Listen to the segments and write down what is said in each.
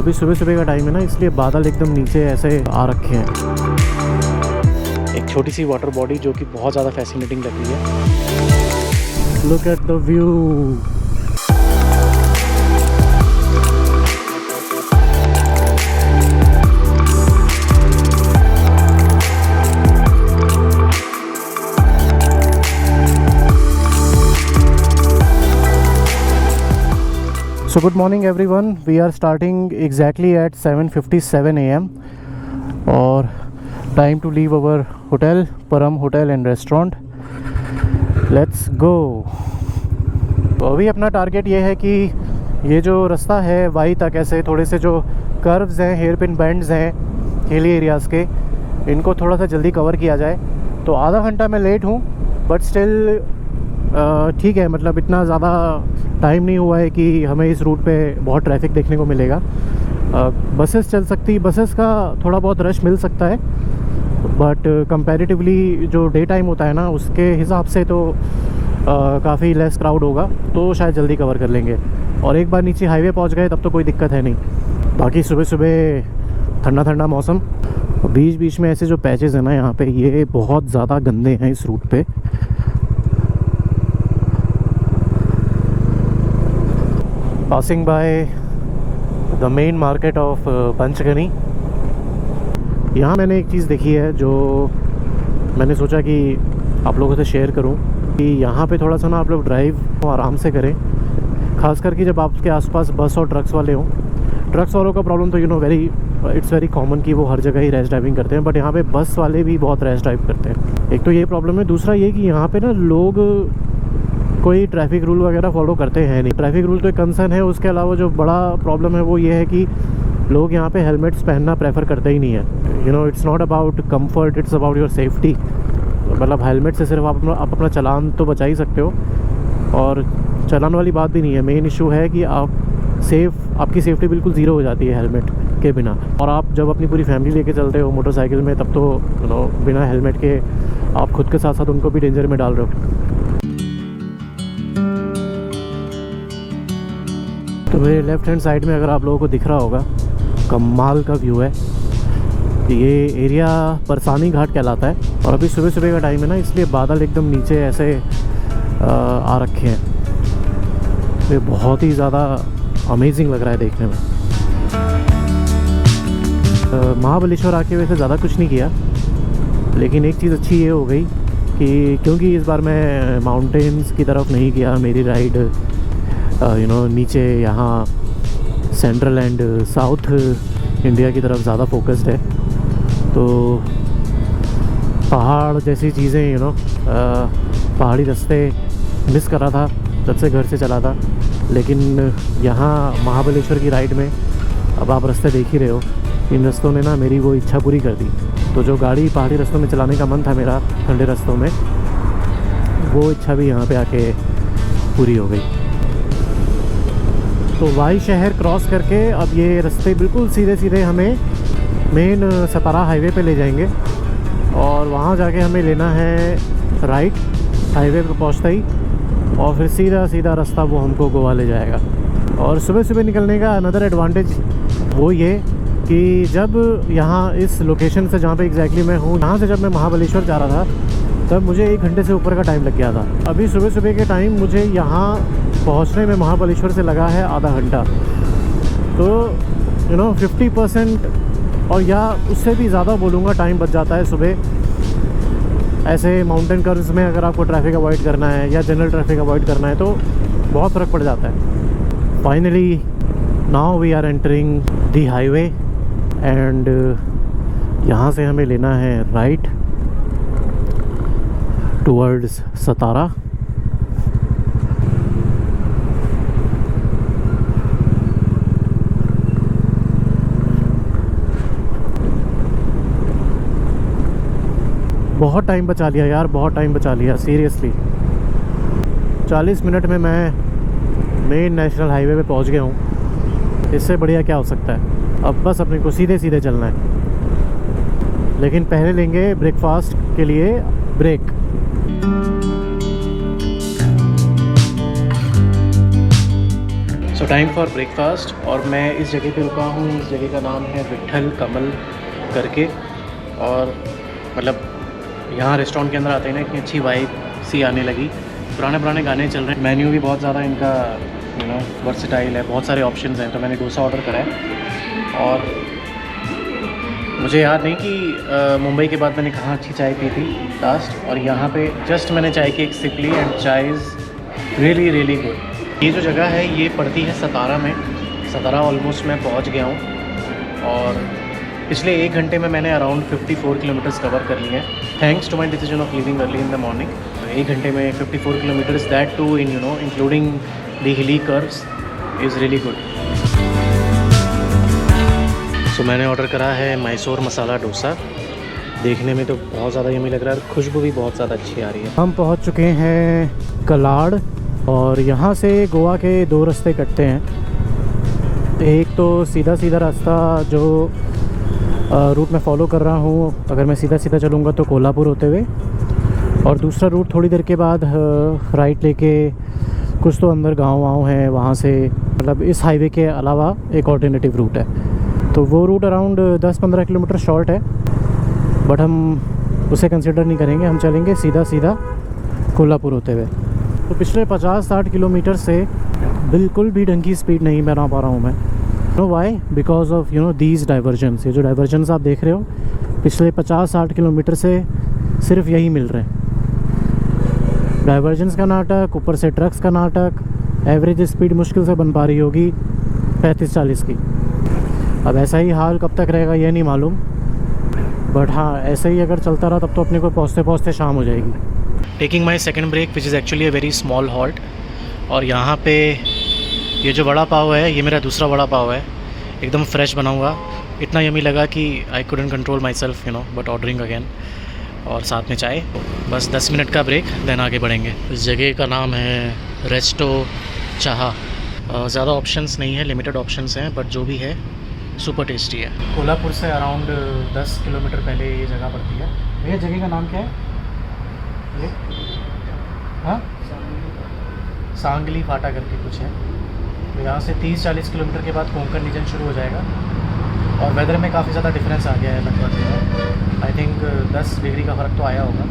अभी सुबह सुबह का टाइम है ना, इसलिए बादल एकदम नीचे ऐसे आ रखे हैं। एक छोटी सी वाटर बॉडी जो कि बहुत ज़्यादा फैसिनेटिंग लग रही है। Look at the view. So good morning everyone. We are starting exactly at 7:57 AM और time to leave our hotel, Param Hotel and Restaurant. Let's go. तो अभी अपना टारगेट ये है कि ये जो रास्ता है वाई तक, ऐसे थोड़े से जो कर्व्स हैं, हेयर पिन बैंड्स हैं हिली एरियाज़ के, इनको थोड़ा सा जल्दी कवर किया जाए। तो आधा घंटा मैं लेट हूँ, बट स्टिल ठीक है, मतलब इतना ज़्यादा टाइम नहीं हुआ है कि हमें इस रूट पे बहुत ट्रैफिक देखने को मिलेगा। बसेस चल सकती, बसेस का थोड़ा बहुत रश मिल सकता है, बट कंपैरेटिवली जो डे टाइम होता है ना, उसके हिसाब से तो काफ़ी लेस क्राउड होगा, तो शायद जल्दी कवर कर लेंगे। और एक बार नीचे हाईवे पहुंच गए तब तो कोई दिक्कत है नहीं। बाकी सुबह सुबह ठंडा ठंडा मौसम, बीच बीच में ऐसे जो पैचेस हैं ना यहाँ पे, ये बहुत ज़्यादा गंदे हैं इस रूट पे। Passing by the main market of Panchgani. यहाँ मैंने एक चीज़ देखी है जो मैंने सोचा कि आप लोगों से शेयर करूँ, कि यहाँ पे थोड़ा सा ना आप लोग ड्राइव आराम से करें, खास करके जब आपके आसपास बस और ट्रक्स वाले हों। ट्रक्स वालों का प्रॉब्लम तो इट्स वेरी कॉमन कि वो हर जगह ही रैश ड्राइविंग करते हैं, बट यहाँ पे बस वाले भी बहुत रैश ड्राइव करते हैं। एक तो ये प्रॉब्लम है, दूसरा ये कि यहाँ पे ना लोग कोई ट्रैफिक रूल वगैरह फॉलो करते हैं नहीं। ट्रैफिक रूल तो एक कंसर्न है, उसके अलावा जो बड़ा प्रॉब्लम है वो ये है कि लोग यहाँ पे हेलमेट्स पहनना प्रेफर करते ही नहीं है। You know, it's not about comfort, it's about your safety. मतलब हेलमेट से सिर्फ आप अपना चालान तो बचा ही सकते हो, और चालान वाली बात भी नहीं है। मेन इशू है कि आपकी सेफ्टी बिल्कुल ज़ीरो हो जाती है हेलमेट के बिना। और आप जब अपनी पूरी फैमिली लेके चलते हो मोटरसाइकिल में, तब तो बिना हेलमेट के आप खुद के साथ साथ उनको भी डेंजर में डाल रहे हो। तो मेरे लेफ़्ट हैंड साइड में अगर आप लोगों को दिख रहा होगा, कमाल का व्यू है। ये एरिया परसानी घाट कहलाता है, और अभी सुबह सुबह का टाइम है ना, इसलिए बादल एकदम नीचे ऐसे आ रखे हैं। ये बहुत ही ज़्यादा अमेजिंग लग रहा है देखने में। महाबलेश्वर आके वैसे ज़्यादा कुछ नहीं किया, लेकिन एक चीज़ अच्छी ये हो गई कि क्योंकि इस बार मैं माउंटेन्स की तरफ नहीं गया, मेरी राइड नीचे यहाँ सेंट्रल एंड साउथ इंडिया की तरफ ज़्यादा फोकस्ड है। तो पहाड़ जैसी चीज़ें पहाड़ी रास्ते मिस कर रहा था जब से घर से चला था, लेकिन यहाँ महाबलेश्वर की राइड में अब आप रास्ते देख ही रहे हो, इन रास्तों ने ना मेरी वो इच्छा पूरी कर दी। तो जो गाड़ी पहाड़ी रास्तों में चलाने का मन था मेरा, ठंडे रास्तों में, वो इच्छा भी यहाँ पे आके पूरी हो गई। तो वाई शहर क्रॉस करके अब ये रास्ते बिल्कुल सीधे सीधे हमें मेन सतारा हाईवे पे ले जाएंगे, और वहाँ जाके हमें लेना है राइट हाईवे पे पहुँचता ही, और फिर सीधा सीधा रास्ता वो हमको गोवा ले जाएगा। और सुबह सुबह निकलने का अनदर एडवांटेज वो ये कि जब यहाँ इस लोकेशन से, जहाँ पे एग्जैक्टली मैं हूँ, यहाँ से जब मैं महाबलेश्वर जा रहा था तब मुझे 1 घंटे से ऊपर का टाइम लग गया था। अभी सुबह सुबह के टाइम मुझे यहाँ पहुँचने में महाबलेश्वर से लगा है आधा घंटा। तो 50% और या उससे भी ज़्यादा बोलूँगा टाइम बच जाता है सुबह। ऐसे माउंटेन कर्व्स में अगर आपको ट्रैफिक अवॉइड करना है या जनरल ट्रैफिक अवॉइड करना है तो बहुत फ़र्क पड़ जाता है। Finally now we are entering the highway, and यहाँ से हमें लेना है राइट टुवर्ड्स सतारा। बहुत टाइम बचा लिया यार, बहुत टाइम बचा लिया सीरियसली। 40 मिनट में मैं मेन नेशनल हाईवे पे पहुंच गया हूँ। इससे बढ़िया क्या हो सकता है। अब बस अपने को सीधे सीधे चलना है, लेकिन पहले लेंगे ब्रेकफास्ट के लिए break. So time for breakfast, और मैं इस जगह पे रुका हूँ। इस जगह का नाम है विट्ठल कमल करके। और मतलब यहाँ रेस्टोरेंट के अंदर आते हैं ना, इतनी अच्छी वाइब सी आने लगी। पुराने गाने चल रहे हैं। मेन्यू भी बहुत ज़्यादा इनका वर्सेटाइल है, बहुत सारे ऑप्शंस हैं। तो मैंने डोसा ऑर्डर करा है। और मुझे याद नहीं कि मुंबई के बाद मैंने कहाँ अच्छी चाय पी थी लास्ट, और यहाँ पे जस्ट मैंने चाय की एक सिप ली एंड चाय इज़ रियली रियली गुड। ये जो जगह है ये पड़ती है सतारा में। सतारा ऑलमोस्ट मैं पहुँच गया हूँ, और पिछले 1 घंटे में मैंने अराउंड 54 किलोमीटर्स कवर कर लिए हैं, thanks to my decision of leaving early in the morning. 1 घंटे में 54 kilometres, that too in including the hilly curves, is really good. तो मैंने ऑर्डर करा है मैसूर मसाला डोसा। देखने में तो बहुत ज़्यादा यम्मी लग रहा है, खुशबू भी बहुत ज़्यादा अच्छी आ रही है। हम पहुंच चुके हैं कलाड़, और यहाँ से गोवा के 2 रास्ते कटते हैं। एक तो सीधा रास्ता जो रूट में फॉलो कर रहा हूँ, अगर मैं सीधा चलूँगा तो कोल्हापुर होते हुए, और दूसरा रूट थोड़ी देर के बाद राइट लेके कुछ तो अंदर गाँव हैं, वहाँ से मतलब इस हाईवे के अलावा एक ऑल्टरनेटिव रूट है। तो वो रूट अराउंड 10-15 किलोमीटर शॉर्ट है, बट हम उसे कंसिडर नहीं करेंगे। हम चलेंगे सीधा कोल्हापुर होते हुए। तो पिछले 50-60 किलोमीटर से बिल्कुल भी ढंग की स्पीड नहीं बना पा रहा हूँ मैं। Know why? Because of these divergence. ये जो डाइवर्जन्स आप देख रहे हो, पिछले 50-60 किलोमीटर से सिर्फ यही मिल रहे हैं। डाइवर्जन्स का नाटक, ऊपर से ट्रक्स का नाटक। एवरेज स्पीड मुश्किल से बन पा रही होगी 35-40 की। अब ऐसा ही हाल कब तक रहेगा ये नहीं मालूम, बट हाँ ऐसे ही अगर चलता रहा तब तो अपने को पहुँचते शाम हो जाएगी। Taking my second break which is actually a very small halt. और यहाँ पे ये जो वड़ा पाव है, ये मेरा दूसरा वड़ा पाव है, एकदम फ्रेश बना हुआ। इतना यमी लगा कि I couldn't control my self but ordering again. और साथ में चाय। बस 10 मिनट का ब्रेक, देन आगे बढ़ेंगे। इस जगह का नाम है रेस्टो चाहा। ज़्यादा ऑप्शंस नहीं है, लिमिटेड ऑप्शंस हैं, बट जो भी है सुपर टेस्टी है। कोल्हापुर से अराउंड 10 किलोमीटर पहले ये जगह पड़ती है। भैया जगह का नाम क्या है ये? हाँ, सांगली फाटा करके कुछ है। तो यहाँ से 30-40 किलोमीटर के बाद कोंकण रीजन शुरू हो जाएगा। और वेदर में काफ़ी ज़्यादा डिफरेंस आ गया है लगभग। आई थिंक 10 डिग्री का फ़र्क तो आया होगा।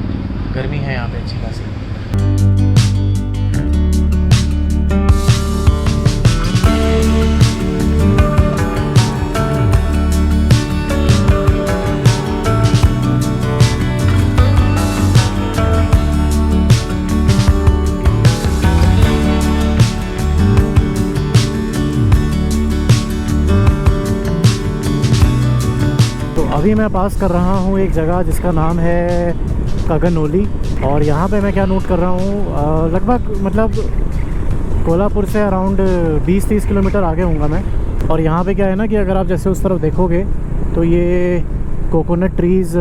गर्मी है यहाँ पे अच्छी खासी। अभी मैं पास कर रहा हूँ एक जगह जिसका नाम है कगनौली। और यहाँ पे मैं क्या नोट कर रहा हूँ, लगभग मतलब कोल्हापुर से अराउंड 20-30 किलोमीटर आगे हूँगा मैं। और यहाँ पे क्या है ना कि अगर आप जैसे उस तरफ देखोगे तो ये कोकोनट ट्रीज़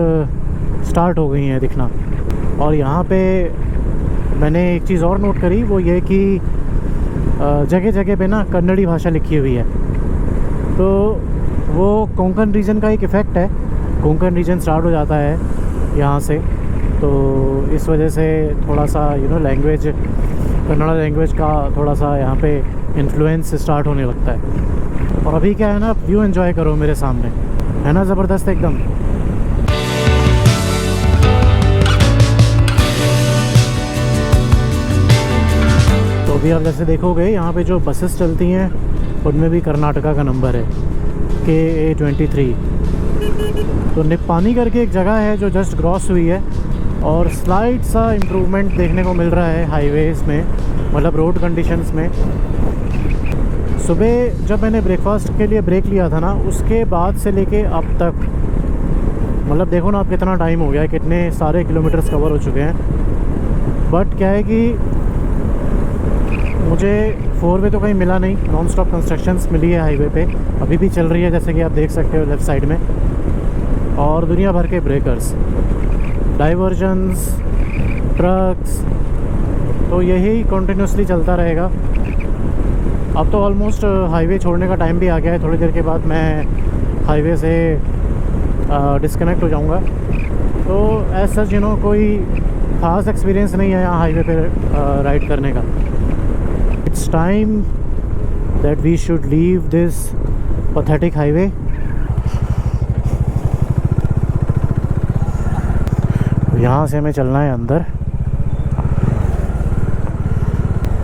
स्टार्ट हो गई हैं दिखना। और यहाँ पे मैंने एक चीज़ और नोट करी, वो ये कि जगह जगह पे ना कन्नड़ी भाषा लिखी हुई है। तो वो कोंकण रीजन का एक इफ़ेक्ट है। कोंकण रीजन स्टार्ट हो जाता है यहाँ से, तो इस वजह से थोड़ा सा लैंग्वेज, कन्नड़ा लैंग्वेज का थोड़ा सा यहाँ पे इन्फ्लुएंस स्टार्ट होने लगता है। और अभी क्या है ना, व्यू एंजॉय करो मेरे सामने, है ना ज़बरदस्त एकदम। तो अभी आप जैसे देखोगे यहाँ पे जो बसेस चलती हैं उनमें भी कर्नाटका का नंबर है KA23। तो निप्पानी करके एक जगह है जो जस्ट क्रॉस हुई है, और स्लाइड सा इम्प्रूवमेंट देखने को मिल रहा है हाईवेज़ में, मतलब रोड कंडीशंस में। सुबह जब मैंने ब्रेकफास्ट के लिए ब्रेक लिया था ना, उसके बाद से लेके अब तक मतलब देखो ना आप कितना टाइम हो गया है, कितने सारे किलोमीटर्स कवर हो चुके हैं। बट क्या है कि मुझे 4 वे तो कहीं मिला नहीं, नॉन स्टॉप कंस्ट्रक्शंस मिली है हाईवे पे, अभी भी चल रही है जैसे कि आप देख सकते हो लेफ़्ट साइड में। और दुनिया भर के ब्रेकर्स, डाइवर्जन्स, ट्रक्स, तो यही कंटिन्यूसली चलता रहेगा। अब तो ऑलमोस्ट हाईवे छोड़ने का टाइम भी आ गया है। थोड़ी देर के बाद मैं हाईवे से डिस्कनेक्ट हो जाऊंगा। तो ऐसा कोई ख़ास एक्सपीरियंस नहीं है यहाँ हाईवे पे राइड करने का। It's time that we should leave this pathetic highway. यहाँ से हमें चलना है अंदर।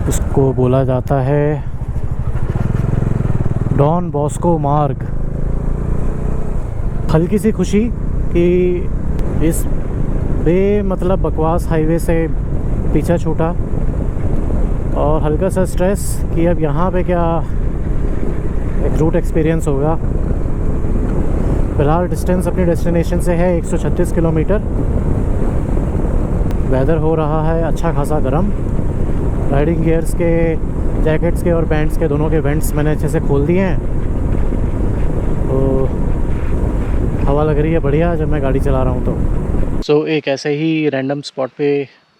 इसको बोला जाता है डॉन बॉस्को मार्ग। हल्की सी खुशी कि इस मतलब बकवास हाईवे से पीछा छूटा, और हल्का सा स्ट्रेस कि अब यहाँ पे क्या एक रूट एक्सपीरियंस होगा। फ़िलहाल डिस्टेंस अपनी डेस्टिनेशन से है 136 किलोमीटर। वेदर हो रहा है अच्छा खासा गर्म। राइडिंग गियर्स के, जैकेट्स के और पैंट्स के दोनों के वेंट्स मैंने अच्छे से खोल दिए हैं, तो हवा लग रही है बढ़िया जब मैं गाड़ी चला रहा हूँ तो। एक ऐसे ही रैंडम स्पॉट पे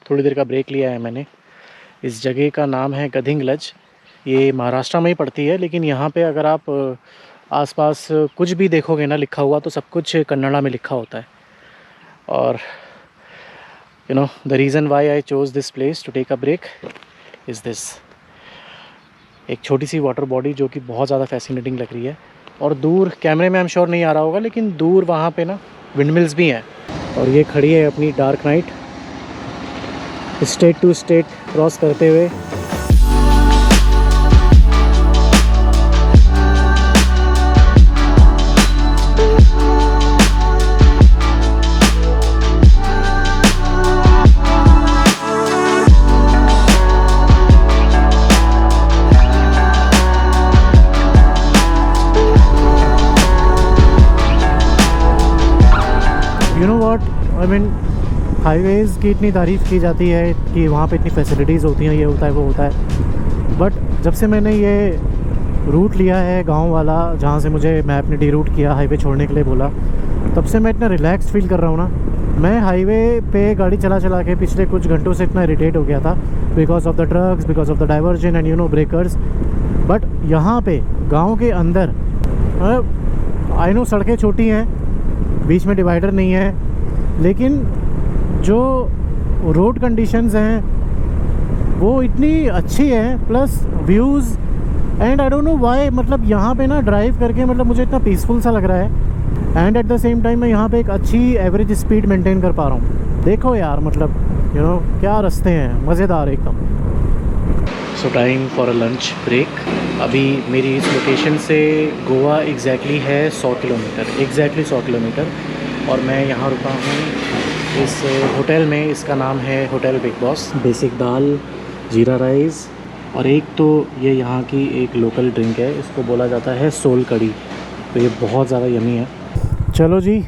थोड़ी देर का ब्रेक लिया है मैंने। इस जगह का नाम है गधिंगलज। ये महाराष्ट्र में ही पड़ती है, लेकिन यहाँ पे अगर आप आसपास कुछ भी देखोगे ना लिखा हुआ, तो सब कुछ कन्नड़ा में लिखा होता है। और you know, the reason why I chose this place to take a break is this। एक छोटी सी वाटर बॉडी जो कि बहुत ज़्यादा फैसिनेटिंग लग रही है, और दूर कैमरे में आई एम श्योर नहीं आ रहा होगा, लेकिन दूर वहाँ पे ना विंडमिल्स भी हैं। और ये खड़ी है अपनी Dark Knight state to state cross करते हुए। You know what I mean, highways की इतनी तारीफ़ की जाती है कि वहाँ पे इतनी फैसिलिटीज़ होती हैं, ये होता है वो होता है, बट जब से मैंने ये रूट लिया है गांव वाला, जहाँ से मुझे मैप ने डी रूट किया, हाईवे छोड़ने के लिए बोला, तब से मैं इतना रिलैक्स फील कर रहा हूँ ना। मैं हाईवे पे गाड़ी चला चला के पिछले कुछ घंटों से इतना इरिटेट हो गया था, because of the trucks, because of the diversion and you know breakers. But यहाँ पे गाँव के अंदर आई नो सड़कें छोटी हैं, बीच में डिवाइडर नहीं है, लेकिन जो रोड कंडीशंस हैं वो इतनी अच्छी है, plus views and I don't know why, मतलब यहाँ पे ना ड्राइव करके मतलब मुझे इतना पीसफुल सा लग रहा है, and at the same time मैं यहाँ पे एक अच्छी एवरेज स्पीड मेंटेन कर पा रहा हूँ। देखो यार, मतलब यू नो क्या रास्ते हैं, मज़ेदार एकदम। So time for a lunch break. अभी मेरी इस लोकेशन से गोवा एग्जैक्टली है 100 किलोमीटर, एग्जैक्टली 100 किलोमीटर, और मैं यहाँ रुका हूँ इस होटल में। इसका नाम है होटल बिग बॉस। बेसिक दाल, जीरा राइस, और एक तो ये यहाँ की एक लोकल ड्रिंक है, इसको बोला जाता है सोल कड़ी, तो ये बहुत ज़्यादा यमी है। चलो जी,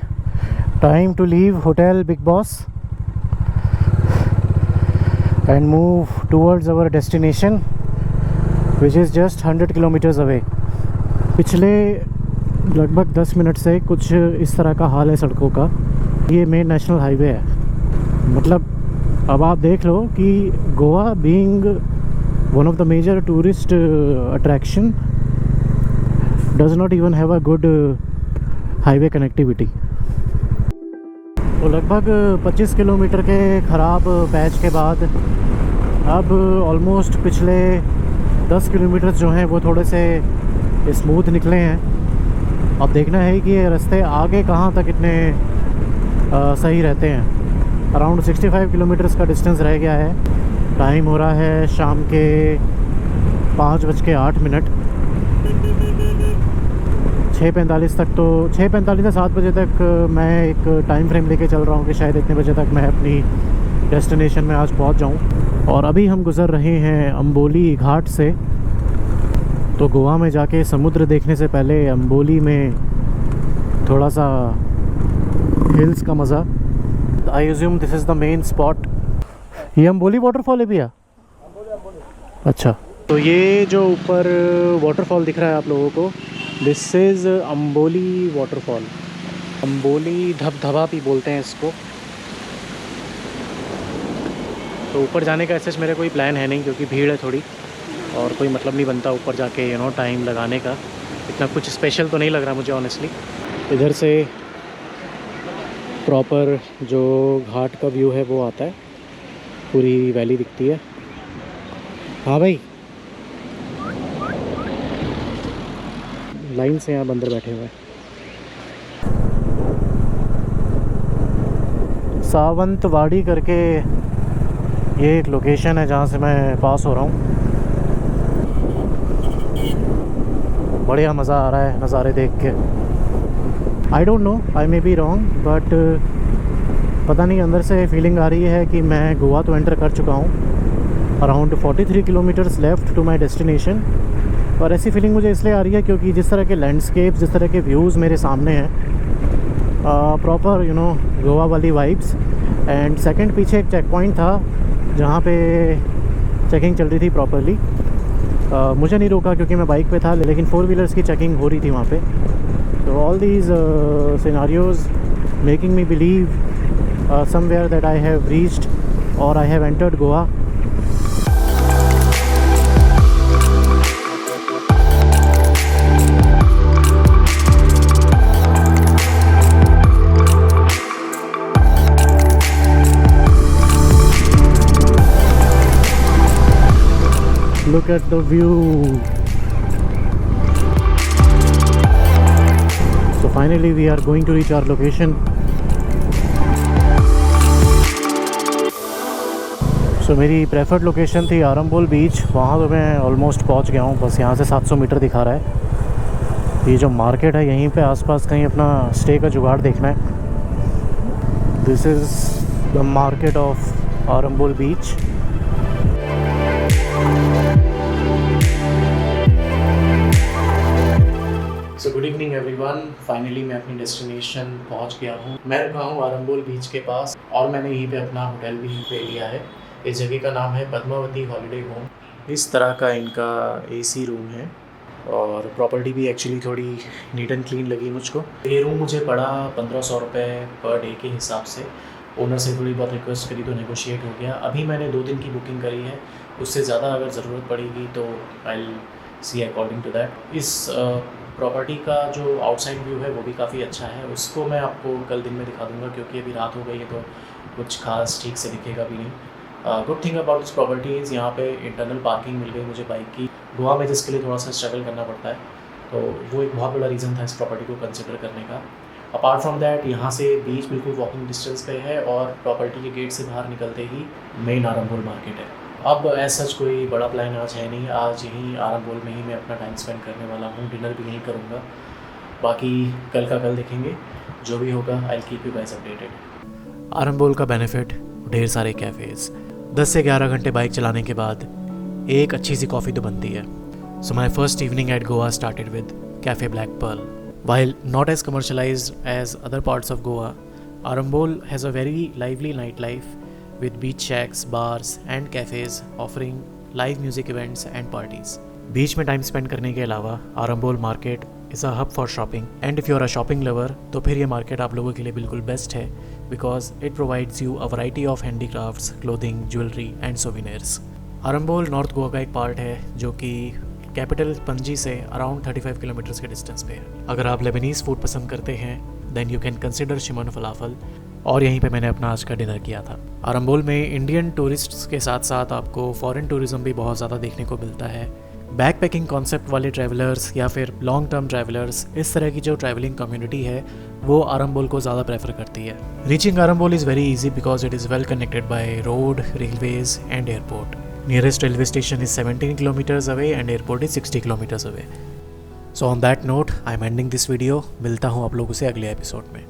time to leave hotel big boss and move towards our destination, which is just 100 kilometers away। पिछले लगभग 10 मिनट से कुछ इस तरह का हाल है सड़कों का। ये मेन नेशनल हाईवे है, मतलब अब आप देख लो कि Goa being one of the major tourist attraction does not even have a good highway connectivity. तो लगभग 25 किलोमीटर के ख़राब पैच के बाद अब ऑलमोस्ट पिछले 10 किलोमीटर जो हैं वो थोड़े से स्मूथ निकले हैं। अब देखना है कि ये रास्ते आगे कहाँ तक इतने सही रहते हैं। अराउंड 65 किलोमीटर्स का डिस्टेंस रह गया है। टाइम हो रहा है शाम के 5:08। 6:45 तक, तो 6:45 से 7 बजे तक मैं एक टाइम फ्रेम लेके चल रहा हूँ कि शायद इतने बजे तक मैं अपनी डेस्टिनेशन में आज पहुँच जाऊँ। और अभी हम गुज़र रहे हैं अंबोली घाट से। तो गोवा में जाके समुद्र देखने से पहले अंबोली में थोड़ा सा हिल्स का मज़ा। I assume this is the main spot. ये अंबोली वाटरफॉल है भैया? अच्छा, तो ये जो ऊपर वाटरफॉल दिख रहा है आप लोगों को, this is Amboli waterfall. Amboli धबधबा भी बोलते हैं इसको। तो ऊपर जाने का ऐसे मेरा कोई प्लान है नहीं, क्योंकि भीड़ है थोड़ी और कोई मतलब नहीं बनता ऊपर जाके यू नो टाइम लगाने का। इतना कुछ स्पेशल तो नहीं लग रहा मुझे ऑनेस्टली। इधर से प्रॉपर जो घाट का व्यू है वो आता है, पूरी वैली दिखती है। हाँ भाई, लाइन से यहाँ बंदर बैठे हुए हैं। सावंतवाड़ी करके ये एक लोकेशन है जहाँ से मैं पास हो रहा हूँ। बढ़िया मज़ा आ रहा है नज़ारे देख के। I don't know, I may be wrong, but पता नहीं अंदर से फीलिंग आ रही है कि मैं गोवा तो एंटर कर चुका हूँ। Around 43 kilometres left to my destination. और ऐसी फीलिंग मुझे इसलिए आ रही है क्योंकि जिस तरह के लैंडस्केप, जिस तरह के व्यूज़ मेरे सामने हैं, प्रॉपर यू नो गोवा वाली वाइब्स। एंड सेकंड, पीछे एक चेक पॉइंट था जहाँ पे चेकिंग चल रही थी प्रॉपरली। मुझे नहीं रोका क्योंकि मैं बाइक पे था, लेकिन 4 व्हीलर्स की चेकिंग हो रही थी वहाँ पे। तो all these scenarios making me believe somewhere that I have reached और I have entered Goa. Look at the view. So finally we are going to reach our location. So मेरी प्रेफर्ड लोकेशन थी आरंबोल बीच। वहाँ तो मैं ऑलमोस्ट पहुँच गया हूँ। बस यहाँ से 700 मीटर दिखा रहा है। ये जो मार्केट है यहीं पे आसपास कहीं अपना स्टे का जुगाड़ देखना है। This is the market of Arambol beach. So good evening everyone. Finally मैं अपनी डेस्टिनेशन पहुंच गया हूं। मैं रुका हूं आरंबोल बीच के पास और मैंने यहीं पे अपना होटल भी पे लिया है। इस जगह का नाम है पद्मावती हॉलीडे होम। इस तरह का इनका एसी रूम है और प्रॉपर्टी भी एक्चुअली थोड़ी नीट एंड क्लीन लगी मुझको। ये रूम मुझे पड़ा 1500 रुपये पर डे के हिसाब से। ओनर से थोड़ी बहुत रिक्वेस्ट करी तो नेगोशिएट हो गया। अभी मैंने 2 दिन की बुकिंग करी है, उससे ज़्यादा अगर ज़रूरत पड़ेगी तो आई सी अकॉर्डिंग टू दैट। इस प्रॉपर्टी का जो आउटसाइड व्यू है वो भी काफ़ी अच्छा है। उसको मैं आपको कल दिन में दिखा दूंगा क्योंकि अभी रात हो गई है तो कुछ खास ठीक से दिखेगा भी नहीं। Good thing about this property is यहाँ पे इंटरनल पार्किंग मिल गई मुझे बाइक की। गोवा में जिसके लिए थोड़ा सा स्ट्रगल करना पड़ता है, तो वो एक बहुत बड़ा रीज़न था इस प्रॉपर्टी को कंसिडर करने का। अपार्ट फ्रॉम दैट यहाँ से बीच बिल्कुल वॉकिंग डिस्टेंस पे है और प्रॉपर्टी के गेट से बाहर निकलते ही मेन आरंबोल मार्केट है। अब ऐसा सच कोई बड़ा प्लान आज है नहीं। आज यहीं आरंबोल में ही मैं अपना टाइम स्पेंड करने वाला हूँ। डिनर भी यहीं करूँगा। बाकी कल का कल देखेंगे, जो भी होगा I keep you guys updated. Arambol का बेनिफिट, ढेर सारे कैफ़ेज़। 10 से 11 घंटे बाइक चलाने के बाद एक अच्छी सी कॉफ़ी तो बनती है। So my first evening at Goa started with cafe black pearl. While not as commercialized as other parts of Goa, Arambol has a very lively nightlife with beach shacks, bars and cafes offering live music events and parties. बीच में time spend करने के अलावा Arambol market is a hub for shopping and if you are a shopping lover तो फिर ये market आप लोगों के लिए बिल्कुल बेस्ट है because it provides you a variety of handicrafts, clothing, jewellery and souvenirs. Arambol north Goa का एक पार्ट है जो कि कैपिटल पणजी से अराउंड 35 किलोमीटर्स के डिस्टेंस पे है। अगर आप लेबनीज़ फूड पसंद करते हैं देन यू कैन कंसिडर शिमन फलाफल। और यहीं पे मैंने अपना आज का डिनर किया था। आरंबोल में इंडियन टूरिस्ट्स के साथ साथ आपको फॉरेन टूरिज्म भी बहुत ज़्यादा देखने को मिलता है। बैक पैकिंग कॉन्सेप्ट वाले ट्रैवलर्स या फिर लॉन्ग टर्म ट्रैवलर्स, इस तरह की जो ट्रैवलिंग कम्युनिटी है वो आरंबोल को ज़्यादा प्रेफर करती है। Reaching Arambol is very easy because it is well connected by road, railways and airport. Nearest railway station is 17 kilometers away and airport is 60 kilometers away. So on that note, I'm ending this video. मिलता हूँ आप लोगों से अगले episode में।